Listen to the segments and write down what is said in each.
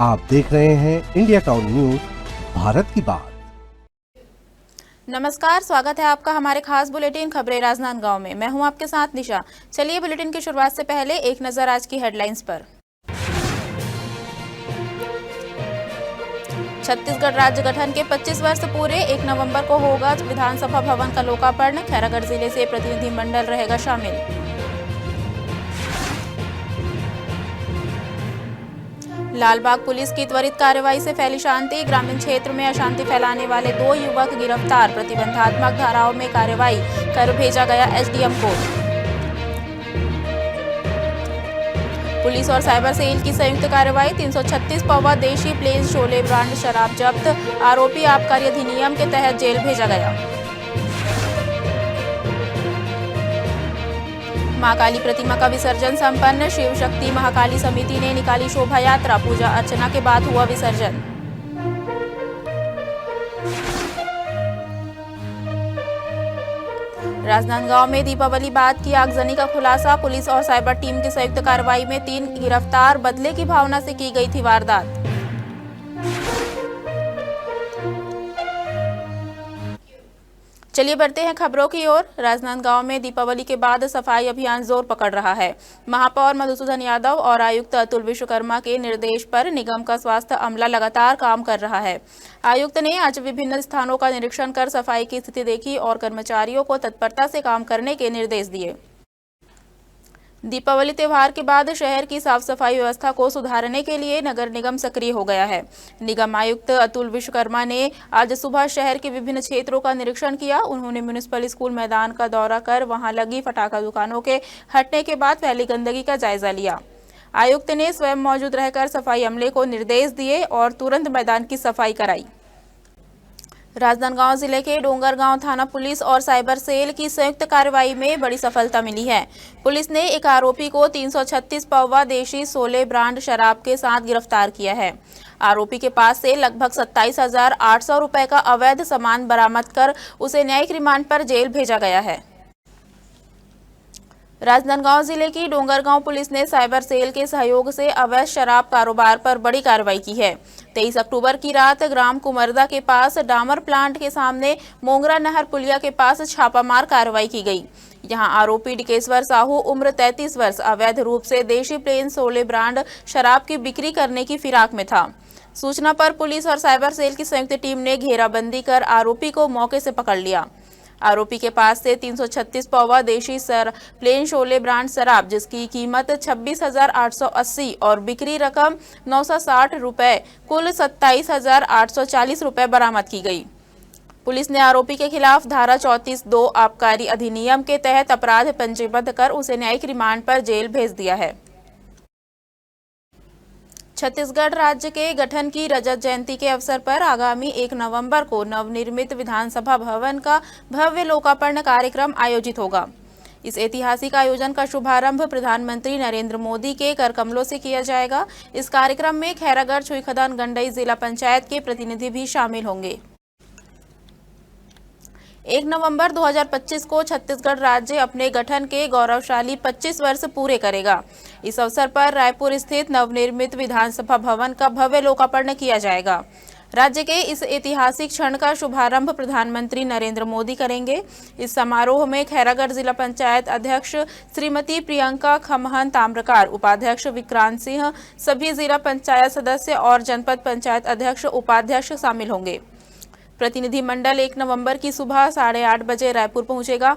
आप देख रहे हैं इंडिया टाउन न्यूज, भारत की बात। नमस्कार, स्वागत है आपका हमारे खास बुलेटिन खबरें राजनांदगांव में। मैं हूं आपके साथ निशा। चलिए बुलेटिन की शुरुआत से पहले एक नजर आज की हेडलाइंस पर। छत्तीसगढ़ राज्य गठन के 25 वर्ष पूरे, 1 नवंबर को होगा विधानसभा भवन का लोकार्पण। खैरागढ़ जिले से प्रतिनिधिमंडल रहेगा शामिल। लालबाग पुलिस की त्वरित कार्रवाई से फैली शांति, ग्रामीण क्षेत्र में अशांति फैलाने वाले 2 युवक गिरफ्तार। प्रतिबंधात्मक धाराओं में कार्रवाई कर भेजा गया एसडीएम को। पुलिस और साइबर सेल की संयुक्त कार्रवाई, 336 पौवा देशी प्लेन शोले ब्रांड शराब जब्त। आरोपी आबकारी अधिनियम के तहत जेल भेजा गया। मां काली प्रतिमा का विसर्जन संपन्न, शिव शक्ति महाकाली समिति ने निकाली शोभा यात्रा। पूजा अर्चना के बाद हुआ विसर्जन। राजनांदगांव में दीपावली बाद की आगजनी का खुलासा, पुलिस और साइबर टीम की संयुक्त कार्रवाई में 3 गिरफ्तार। बदले की भावना से की गई थी वारदात। चलिए बढ़ते हैं खबरों की ओर। राजनांदगांव में दीपावली के बाद सफाई अभियान जोर पकड़ रहा है। महापौर मधुसूदन यादव और आयुक्त अतुल विश्वकर्मा के निर्देश पर निगम का स्वास्थ्य अमला लगातार काम कर रहा है। आयुक्त ने आज विभिन्न स्थानों का निरीक्षण कर सफाई की स्थिति देखी और कर्मचारियों को तत्परता से काम करने के निर्देश दिए। दीपावली त्योहार के बाद शहर की साफ सफाई व्यवस्था को सुधारने के लिए नगर निगम सक्रिय हो गया है। निगम आयुक्त अतुल विश्वकर्मा ने आज सुबह शहर के विभिन्न क्षेत्रों का निरीक्षण किया। उन्होंने म्युनिसिपल स्कूल मैदान का दौरा कर वहां लगी पटाखा दुकानों के हटने के बाद फैली गंदगी का जायजा लिया। आयुक्त ने स्वयं मौजूद रहकर सफाई अमले को निर्देश दिए और तुरंत मैदान की सफाई कराई। राजनांदगांव जिले के डोंगरगांव थाना पुलिस और साइबर सेल की संयुक्त कार्रवाई में बड़ी सफलता मिली है। पुलिस ने एक आरोपी को 336 पौवा देशी शोले ब्रांड शराब के साथ गिरफ्तार किया है। आरोपी के पास से लगभग 27,800 रुपए का अवैध सामान बरामद कर उसे न्यायिक रिमांड पर जेल भेजा गया है। राजनांदगांव जिले की डोंगरगांव पुलिस ने साइबर सेल के सहयोग से अवैध शराब कारोबार पर बड़ी कार्रवाई की है। 23 अक्टूबर की रात ग्राम कुमरदा के पास डामर प्लांट के सामने मोंगरा नहर पुलिया के पास छापामार कार्रवाई की गई। यहां आरोपी डिकेश्वर साहू उम्र 33 वर्ष अवैध रूप से देशी प्लेन शोले ब्रांड शराब की बिक्री करने की फिराक में था। सूचना पर पुलिस और साइबर सेल की संयुक्त टीम ने घेराबंदी कर आरोपी को मौके से पकड़ लिया। आरोपी के पास से 336 पौवा देशी प्लेन शोले ब्रांड शराब जिसकी कीमत 26,880 और बिक्री रकम 960 रुपए, कुल 27,840 रुपए बरामद की गई। पुलिस ने आरोपी के खिलाफ धारा 34(2) आबकारी अधिनियम के तहत अपराध पंजीबद्ध कर उसे न्यायिक रिमांड पर जेल भेज दिया है। छत्तीसगढ़ राज्य के गठन की रजत जयंती के अवसर पर आगामी 1 नवंबर को नवनिर्मित विधानसभा भवन का भव्य लोकार्पण कार्यक्रम आयोजित होगा। इस ऐतिहासिक आयोजन का शुभारंभ प्रधानमंत्री नरेंद्र मोदी के कर कमलों से किया जाएगा। इस कार्यक्रम में खैरागढ़, छुईखदान, गंडई जिला पंचायत के प्रतिनिधि भी शामिल होंगे। 1 नवंबर 2025 को छत्तीसगढ़ राज्य अपने गठन के गौरवशाली 25 वर्ष पूरे करेगा। इस अवसर पर रायपुर स्थित नवनिर्मित विधानसभा भवन का भव्य लोकार्पण किया जाएगा। राज्य के इस ऐतिहासिक क्षण का शुभारंभ प्रधानमंत्री नरेंद्र मोदी करेंगे। इस समारोह में खैरागढ़ जिला पंचायत अध्यक्ष श्रीमती प्रियंका खमहन ताम्रकार, उपाध्यक्ष विक्रांत सिंह, सभी जिला पंचायत सदस्य और जनपद पंचायत अध्यक्ष उपाध्यक्ष शामिल होंगे। प्रतिनिधिमंडल 1 नवंबर की सुबह 8:30 बजे रायपुर पहुंचेगा।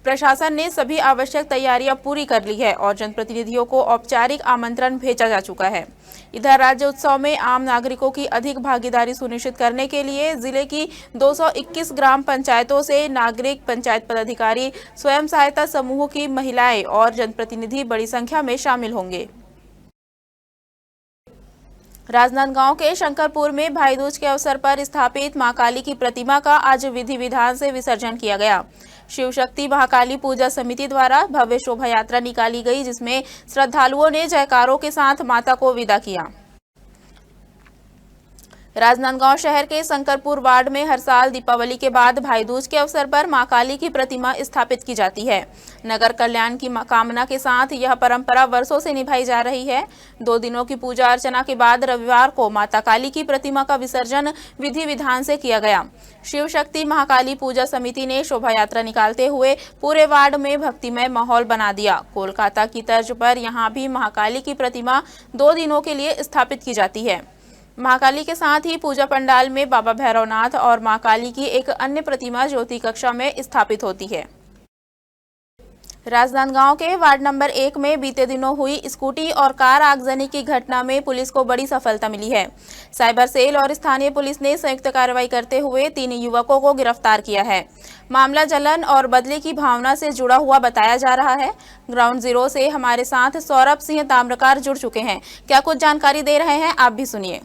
प्रशासन ने सभी आवश्यक तैयारियां पूरी कर ली है और जनप्रतिनिधियों को औपचारिक आमंत्रण भेजा जा चुका है। इधर राज्य उत्सव में आम नागरिकों की अधिक भागीदारी सुनिश्चित करने के लिए जिले की 221 ग्राम पंचायतों से नागरिक, पंचायत पदाधिकारी, स्वयं सहायता समूह की महिलाएं और जनप्रतिनिधि बड़ी संख्या में शामिल होंगे। राजनांदगांव के शंकरपुर में भाई दूज के अवसर पर स्थापित मां काली की प्रतिमा का आज विधि विधान से विसर्जन किया गया। शिव शक्ति महाकाली पूजा समिति द्वारा भव्य शोभा यात्रा निकाली गई, जिसमें श्रद्धालुओं ने जयकारों के साथ माता को विदा किया। राजनांदगांव शहर के शंकरपुर वार्ड में हर साल दीपावली के बाद भाई दूज के अवसर पर मां काली की प्रतिमा स्थापित की जाती है। नगर कल्याण की कामना के साथ यह परंपरा वर्षों से निभाई जा रही है। 2 दिनों की पूजा अर्चना के बाद रविवार को माता काली की प्रतिमा का विसर्जन विधि विधान से किया गया। शिव शक्ति महाकाली पूजा समिति ने शोभा यात्रा निकालते हुए पूरे वार्ड में भक्तिमय माहौल बना दिया। कोलकाता की तर्ज पर यहाँ भी महाकाली की प्रतिमा 2 दिनों के लिए स्थापित की जाती है। महाकाली के साथ ही पूजा पंडाल में बाबा भैरवनाथ और मां काली की एक अन्य प्रतिमा ज्योति कक्षा में स्थापित होती है। राजनांदगांव के वार्ड नंबर 1 में बीते दिनों हुई स्कूटी और कार आगजनी की घटना में पुलिस को बड़ी सफलता मिली है। साइबर सेल और स्थानीय पुलिस ने संयुक्त कार्रवाई करते हुए 3 युवकों को गिरफ्तार किया है। मामला जलन और बदले की भावना से जुड़ा हुआ बताया जा रहा है। ग्राउंड जीरो से हमारे साथ सौरभ सिंह ताम्रकार जुड़ चुके हैं। क्या कुछ जानकारी दे रहे हैं, आप भी सुनिए।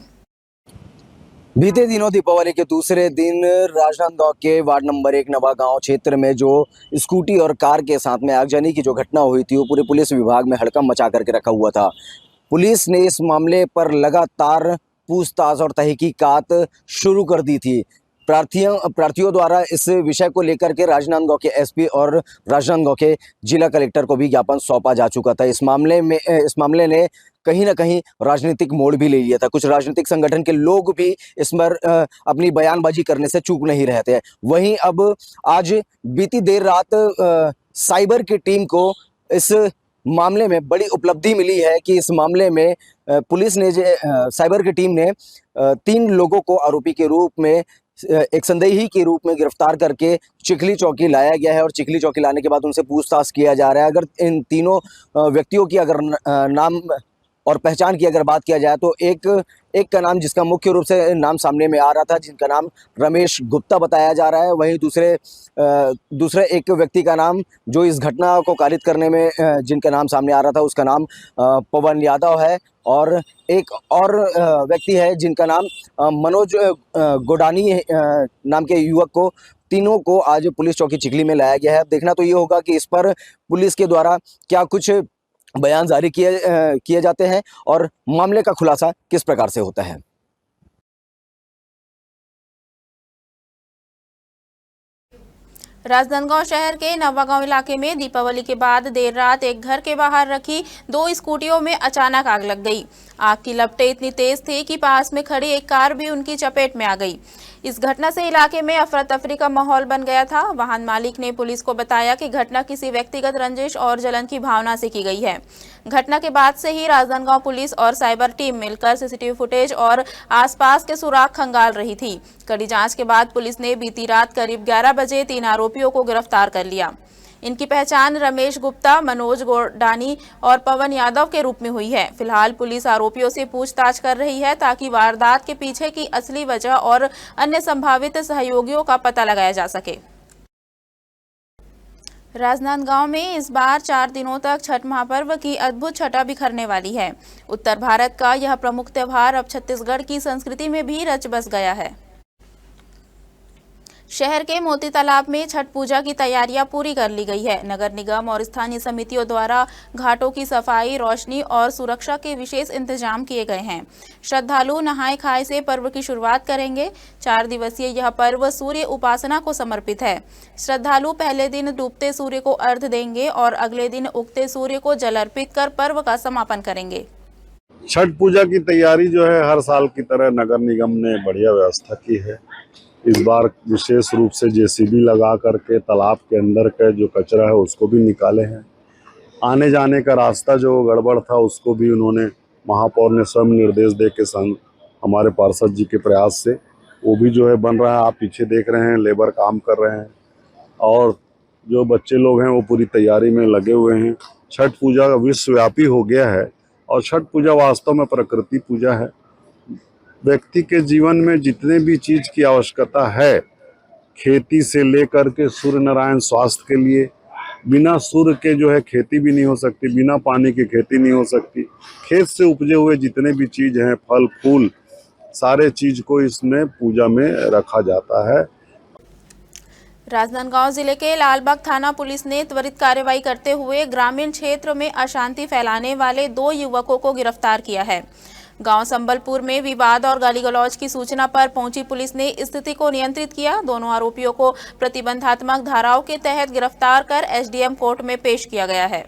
बीते दिनों दीपावली के दूसरे दिन राजनांदगांव के वार्ड नंबर 1 नवागांव क्षेत्र में जो स्कूटी और कार के साथ में आगजनी की जो घटना हुई थी वो पूरे पुलिस विभाग में हड़कंप मचा करके रखा हुआ था। पुलिस ने इस मामले पर लगातार पूछताछ और तहकीकात शुरू कर दी थी। प्रार्थियों द्वारा इस विषय को लेकर के राजनांदगांव के एसपी और राजनांदगांव के जिला कलेक्टर को भी ज्ञापन सौंपा जा चुका था। इस मामले ने कहीं ना कहीं राजनीतिक मोड़ भी ले लिया था। कुछ राजनीतिक संगठन के लोग भी इस पर अपनी बयानबाजी करने से चूक नहीं रहे थे। वहीं अब आज बीती देर रात साइबर की टीम को इस मामले में बड़ी उपलब्धि मिली है कि इस मामले में पुलिस ने साइबर की टीम ने 3 लोगों को आरोपी के रूप में एक संदेही के रूप में गिरफ्तार करके चिखली चौकी लाया गया है और चिखली चौकी लाने के बाद उनसे पूछताछ किया जा रहा है। अगर इन तीनों व्यक्तियों की अगर नाम और पहचान की अगर बात किया जाए तो एक का नाम जिसका मुख्य रूप से नाम सामने में आ रहा था, जिनका नाम रमेश गुप्ता बताया जा रहा है। वहीं दूसरे एक व्यक्ति का नाम जो इस घटना को कारित करने में जिनका नाम सामने आ रहा था उसका नाम पवन यादव है और एक और व्यक्ति है जिनका नाम मनोज गोडानी नाम के युवक को तीनों को आज पुलिस चौकी चिखली में लाया गया है। देखना तो ये होगा कि इस पर पुलिस के द्वारा क्या कुछ बयान जारी किए जाते हैं और मामले का खुलासा किस प्रकार से होता है। राजनांदगांव शहर के नवागांव इलाके में दीपावली के बाद देर रात एक घर के बाहर रखी 2 स्कूटियों में अचानक आग लग गई। आग की लपटें इतनी तेज थी कि पास में खड़ी एक कार भी उनकी चपेट में आ गई। इस घटना से इलाके में अफरा तफरी का माहौल बन गया था। वाहन मालिक ने पुलिस को बताया कि घटना किसी व्यक्तिगत रंजिश और जलन की भावना से की गई है। घटना के बाद से ही राजनांदगांव पुलिस और साइबर टीम मिलकर सीसीटीवी फुटेज और आसपास के सुराग खंगाल रही थी। कड़ी जांच के बाद पुलिस ने बीती रात करीब 11 बजे 3 आरोपियों को गिरफ्तार कर लिया। इनकी पहचान रमेश गुप्ता, मनोज गोडानी और पवन यादव के रूप में हुई है। फिलहाल पुलिस आरोपियों से पूछताछ कर रही है ताकि वारदात के पीछे की असली वजह और अन्य संभावित सहयोगियों का पता लगाया जा सके। राजनांदगांव में इस बार 4 दिनों तक छठ महापर्व की अद्भुत छटा बिखरने वाली है। उत्तर भारत का यह प्रमुख त्योहार अब छत्तीसगढ़ की संस्कृति में भी रच बस गया है। शहर के मोती तालाब में छठ पूजा की तैयारियां पूरी कर ली गई है। नगर निगम और स्थानीय समितियों द्वारा घाटों की सफाई, रोशनी और सुरक्षा के विशेष इंतजाम किए गए हैं। श्रद्धालु नहाय खाए से पर्व की शुरुआत करेंगे। 4 दिवसीय यह पर्व सूर्य उपासना को समर्पित है। श्रद्धालु पहले दिन डूबते सूर्य को अर्घ्य देंगे और अगले दिन उगते सूर्य को जल अर्पित कर पर्व का समापन करेंगे। छठ पूजा की तैयारी जो है हर साल की तरह नगर निगम ने बढ़िया व्यवस्था की है। इस बार विशेष रूप से जेसीबी लगा करके तालाब के अंदर का जो कचरा है उसको भी निकाले हैं। आने जाने का रास्ता जो गड़बड़ था उसको भी उन्होंने, महापौर ने स्वयं निर्देश दे के संग हमारे पार्षद जी के प्रयास से वो भी जो है बन रहा है। आप पीछे देख रहे हैं, लेबर काम कर रहे हैं और जो बच्चे लोग हैं वो पूरी तैयारी में लगे हुए हैं। छठ पूजा विश्वव्यापी हो गया है और छठ पूजा वास्तव में प्रकृति पूजा है। व्यक्ति के जीवन में जितने भी चीज की आवश्यकता है, खेती से लेकर के सूर्य नारायण स्वास्थ्य के लिए, बिना सूर्य के जो है खेती भी नहीं हो सकती, बिना पानी की खेती नहीं हो सकती। खेत से उपजे हुए जितने भी चीज हैं, फल फूल, सारे चीज को इसमें पूजा में रखा जाता है। राजनांदगांव जिले के लालबाग थाना पुलिस ने त्वरित कार्रवाई करते हुए ग्रामीण क्षेत्र में अशांति फैलाने वाले 2 युवकों को गिरफ्तार किया है। गांव संबलपुर में विवाद और गाली गलौज की सूचना पर पहुंची पुलिस ने स्थिति को नियंत्रित किया। दोनों आरोपियों को प्रतिबंधात्मक धाराओं के तहत गिरफ्तार कर एसडीएम कोर्ट में पेश किया गया है।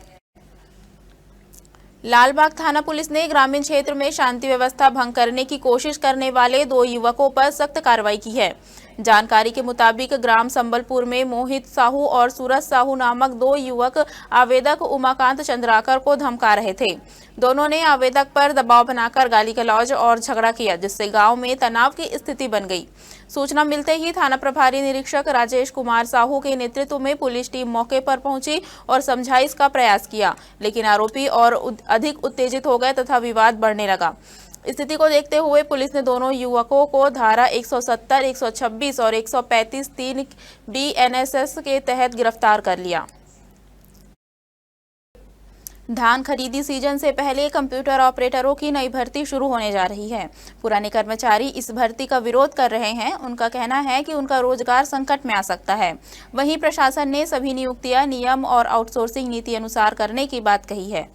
लालबाग थाना पुलिस ने ग्रामीण क्षेत्र में शांति व्यवस्था भंग करने की कोशिश करने वाले 2 युवकों पर सख्त कार्रवाई की है। जानकारी के मुताबिक ग्राम संबलपुर में मोहित साहू और सूरज साहू नामक 2 युवक आवेदक उमाकांत चंद्राकर को धमका रहे थे। दोनों ने आवेदक पर दबाव बनाकर गाली गलौज और झगड़ा किया, जिससे गांव में तनाव की स्थिति बन गई। सूचना मिलते ही थाना प्रभारी निरीक्षक राजेश कुमार साहू के नेतृत्व में पुलिस टीम मौके पर पहुंची और समझाइश का प्रयास किया, लेकिन आरोपी और अधिक उत्तेजित हो गए तथा विवाद बढ़ने लगा। स्थिति को देखते हुए पुलिस ने दोनों युवकों को धारा 170, 126 और 135 3 BNSS के तहत गिरफ्तार कर लिया। धान खरीदी सीजन से पहले कंप्यूटर ऑपरेटरों की नई भर्ती शुरू होने जा रही है। पुराने कर्मचारी इस भर्ती का विरोध कर रहे हैं। उनका कहना है कि उनका रोजगार संकट में आ सकता है। वहीं प्रशासन ने सभी नियुक्तियां नियम और आउटसोर्सिंग नीति अनुसार करने की बात कही है।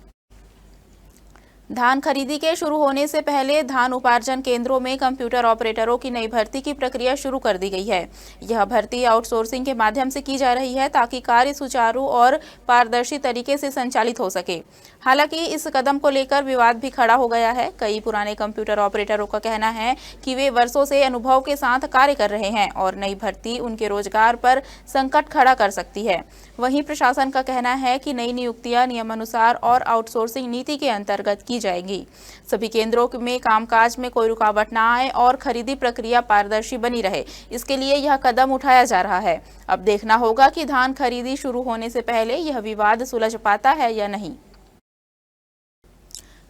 धान खरीदी के शुरू होने से पहले धान उपार्जन केंद्रों में कंप्यूटर ऑपरेटरों की नई भर्ती की प्रक्रिया शुरू कर दी गई है। यह भर्ती आउटसोर्सिंग के माध्यम से की जा रही है ताकि कार्य सुचारू और पारदर्शी तरीके से संचालित हो सके। हालांकि इस कदम को लेकर विवाद भी खड़ा हो गया है। कई पुराने कंप्यूटर ऑपरेटरों का कहना है कि वे वर्षों से अनुभव के साथ कार्य कर रहे हैं और नई भर्ती उनके रोजगार पर संकट खड़ा कर सकती है। वहीं प्रशासन का कहना है कि नई नियुक्तियां नियमानुसार और आउटसोर्सिंग नीति के अंतर्गत की जाएगी। सभी केंद्रों में कामकाज में कोई रुकावट न आए और खरीदी प्रक्रिया पारदर्शी बनी रहे, इसके लिए यह कदम उठाया जा रहा है। अब देखना होगा कि धान खरीदी शुरू होने से पहले यह विवाद सुलझ पाता है या नहीं।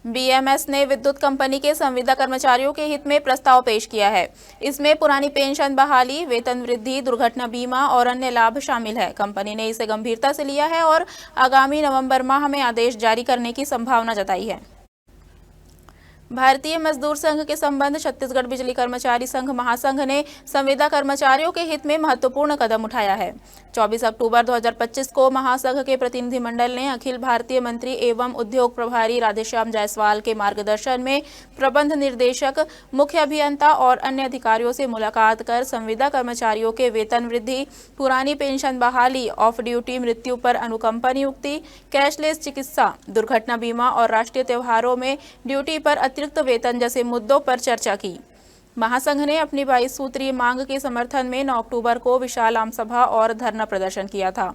बीएमएस ने विद्युत कंपनी के संविदा कर्मचारियों के हित में प्रस्ताव पेश किया है। इसमें पुरानी पेंशन बहाली, वेतन वृद्धि, दुर्घटना बीमा और अन्य लाभ शामिल है। कंपनी ने इसे गंभीरता से लिया है और आगामी नवंबर माह में आदेश जारी करने की संभावना जताई है। भारतीय मजदूर संघ के संबंध छत्तीसगढ़ बिजली कर्मचारी संघ महासंघ ने संविदा कर्मचारियों के हित में महत्वपूर्ण कदम उठाया है। 24 अक्टूबर 2025 को महासंघ के प्रतिनिधिमंडल ने अखिल भारतीय मंत्री एवं उद्योग प्रभारी राधेश्याम जायसवाल के मार्गदर्शन में प्रबंध निर्देशक, मुख्य अभियंता और अन्य अधिकारियों से मुलाकात कर संविदा कर्मचारियों के वेतन वृद्धि, पुरानी पेंशन बहाली, ऑफ ड्यूटी मृत्यु पर अनुकंपा नियुक्ति, कैशलेस चिकित्सा, दुर्घटना बीमा और राष्ट्रीय त्योहारों में ड्यूटी पर अतिरिक्त वेतन जैसे मुद्दों पर चर्चा की। महासंघ ने अपनी 22 सूत्रीय मांग के समर्थन में 9 अक्टूबर को विशाल आम सभा और धरना प्रदर्शन किया था।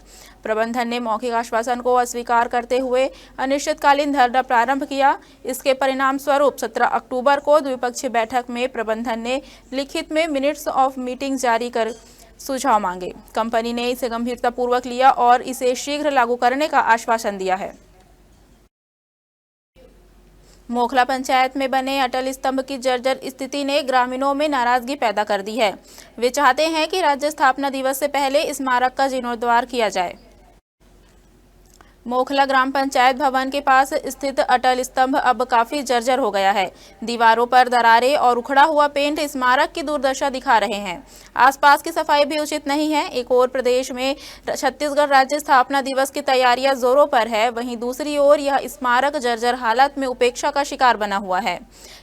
प्रबंधन ने मौखिक आश्वासन को अस्वीकार करते हुए अनिश्चितकालीन धरना प्रारंभ किया। इसके परिणाम स्वरूप 17 अक्टूबर को द्विपक्षीय बैठक में प्रबंधन ने लिखित में मिनट्स ऑफ मीटिंग जारी कर सुझाव मांगे। कंपनी ने इसे गंभीरतापूर्वक लिया और इसे शीघ्र लागू करने का आश्वासन दिया है। मोखला पंचायत में बने अटल स्तंभ की जर्जर स्थिति ने ग्रामीणों में नाराजगी पैदा कर दी है। वे चाहते हैं कि राज्य स्थापना दिवस से पहले स्मारक का जीर्णोद्धार किया जाए। मोखला ग्राम पंचायत भवन के पास स्थित अटल स्तंभ अब काफी जर्जर हो गया है। दीवारों पर दरारें और उखड़ा हुआ पेंट स्मारक की दुर्दशा दिखा रहे हैं। आसपास की सफाई भी उचित नहीं है। एक ओर प्रदेश में छत्तीसगढ़ राज्य स्थापना दिवस की तैयारियां जोरों पर है, वहीं दूसरी ओर यह स्मारक जर्जर हालत में उपेक्षा का शिकार बना हुआ है।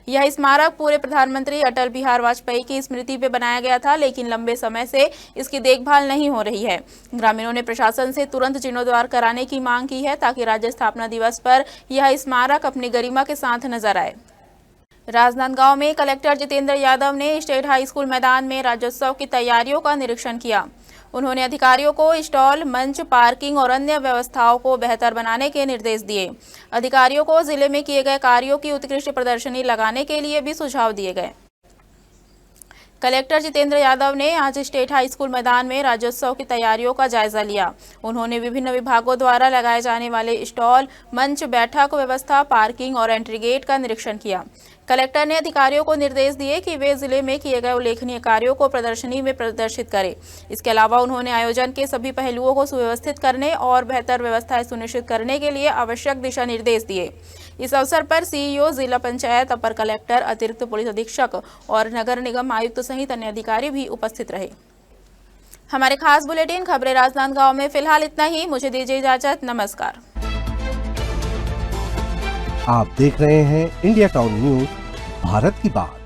यह स्मारक पूर्व प्रधानमंत्री अटल बिहारी वाजपेयी की स्मृति पे बनाया गया था, लेकिन लंबे समय से इसकी देखभाल नहीं हो रही है। ग्रामीणों ने प्रशासन से तुरंत जीर्णोद्धार कराने की मांग की है ताकि राज्य स्थापना दिवस पर यह स्मारक अपनी गरिमा के साथ नजर आए। राजनांदगांव में कलेक्टर जितेंद्र यादव ने स्टेट हाई स्कूल मैदान में राज्योत्सव की तैयारियों का निरीक्षण किया। उन्होंने अधिकारियों को स्टॉल, मंच, पार्किंग और अन्य व्यवस्थाओं को बेहतर बनाने के निर्देश दिए। अधिकारियों को जिले में किए गए कार्यों की उत्कृष्ट प्रदर्शनी लगाने के लिए भी सुझाव दिए गए। कलेक्टर जितेंद्र यादव ने आज स्टेट हाई स्कूल मैदान में राज्योत्सव की तैयारियों का जायजा लिया। उन्होंने विभिन्न विभागों द्वारा लगाए जाने वाले स्टॉल, मंच, बैठक व्यवस्था, पार्किंग और एंट्री गेट का निरीक्षण किया। कलेक्टर ने अधिकारियों को निर्देश दिए कि वे जिले में किए गए उल्लेखनीय कार्यों को प्रदर्शनी में प्रदर्शित करें। इसके अलावा उन्होंने आयोजन के सभी पहलुओं को सुव्यवस्थित करने और बेहतर व्यवस्थाएं सुनिश्चित करने के लिए आवश्यक दिशा निर्देश दिए। इस अवसर पर सीईओ, जिला पंचायत, अपर कलेक्टर, अतिरिक्त पुलिस अधीक्षक और नगर निगम आयुक्त सहित अन्य अधिकारी भी उपस्थित रहे। हमारे खास बुलेटिन खबरें राजनांदगांव में फिलहाल इतना ही। मुझे दीजिए इजाजत। नमस्कार। आप देख रहे हैं इंडिया टाउन न्यूज भारत की बात।